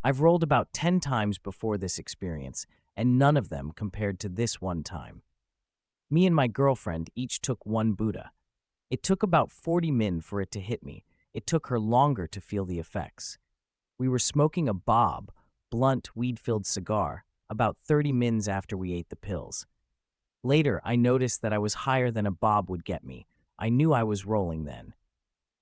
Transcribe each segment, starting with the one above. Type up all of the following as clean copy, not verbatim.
I've rolled about 10 times before this experience, and none of them compared to this one time. Me and my girlfriend each took one Buddha. It took about 40 min for it to hit me. It took her longer to feel the effects. We were smoking a bob, blunt, weed-filled cigar, about 30 mins after we ate the pills. Later, I noticed that I was higher than a bob would get me. I knew I was rolling then.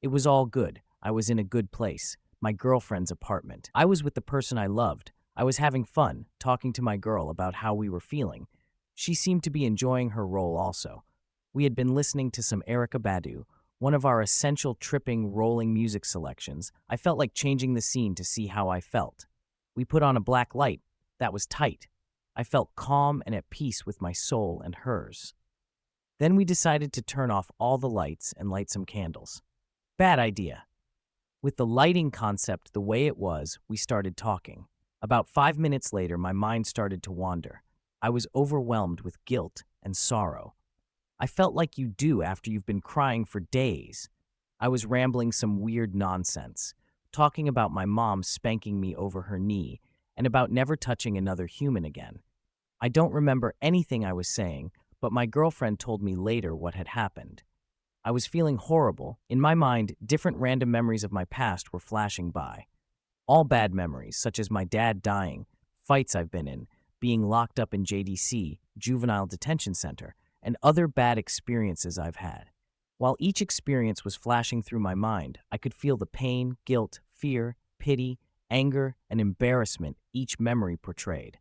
It was all good. I was in a good place, my girlfriend's apartment. I was with the person I loved. I was having fun, talking to my girl about how we were feeling. She seemed to be enjoying her role also. We had been listening to some Erykah Badu, one of our essential tripping, rolling music selections. I felt like changing the scene to see how I felt. We put on a black light. That was tight. I felt calm and at peace with my soul and hers. Then we decided to turn off all the lights and light some candles. Bad idea. With the lighting concept the way it was, we started talking. About 5 minutes later, my mind started to wander. I was overwhelmed with guilt and sorrow. I felt like you do after you've been crying for days. I was rambling some weird nonsense, talking about my mom spanking me over her knee and about never touching another human again. I don't remember anything I was saying, but my girlfriend told me later what had happened. I was feeling horrible. In my mind, different random memories of my past were flashing by. All bad memories, such as my dad dying, fights I've been in, being locked up in JDC, Juvenile Detention Center, and other bad experiences I've had. While each experience was flashing through my mind, I could feel the pain, guilt, fear, pity, anger, and embarrassment each memory portrayed.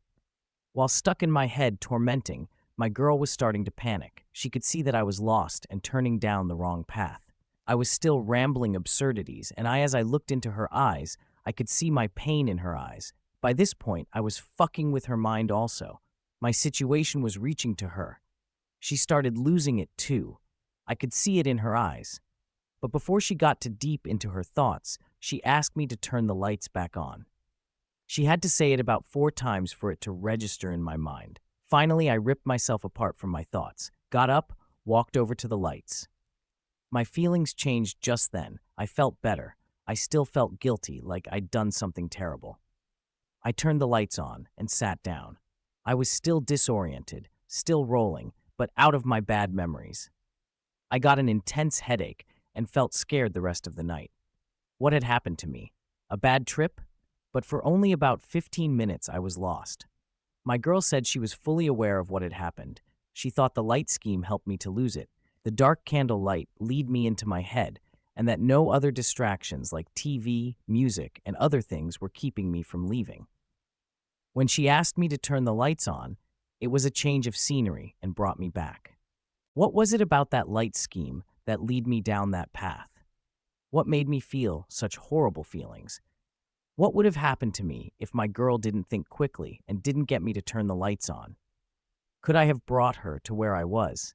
While stuck in my head tormenting, my girl was starting to panic. She could see that I was lost and turning down the wrong path. I was still rambling absurdities, and as I looked into her eyes, I could see my pain in her eyes. By this point, I was fucking with her mind also. My situation was reaching to her. She started losing it too. I could see it in her eyes. But before she got too deep into her thoughts, she asked me to turn the lights back on. She had to say it about 4 times for it to register in my mind. Finally, I ripped myself apart from my thoughts, got up, walked over to the lights. My feelings changed just then. I felt better. I still felt guilty, like I'd done something terrible. I turned the lights on and sat down. I was still disoriented, still rolling, but out of my bad memories. I got an intense headache and felt scared the rest of the night. What had happened to me? A bad trip? But for only about 15 minutes I was lost. My girl said she was fully aware of what had happened. She thought the light scheme helped me to lose it. The dark candle light lead me into my head, and that no other distractions like TV, music, and other things were keeping me from leaving. When she asked me to turn the lights on, it was a change of scenery and brought me back. What was it about that light scheme that led me down that path? What made me feel such horrible feelings? What would have happened to me if my girl didn't think quickly and didn't get me to turn the lights on? Could I have brought her to where I was?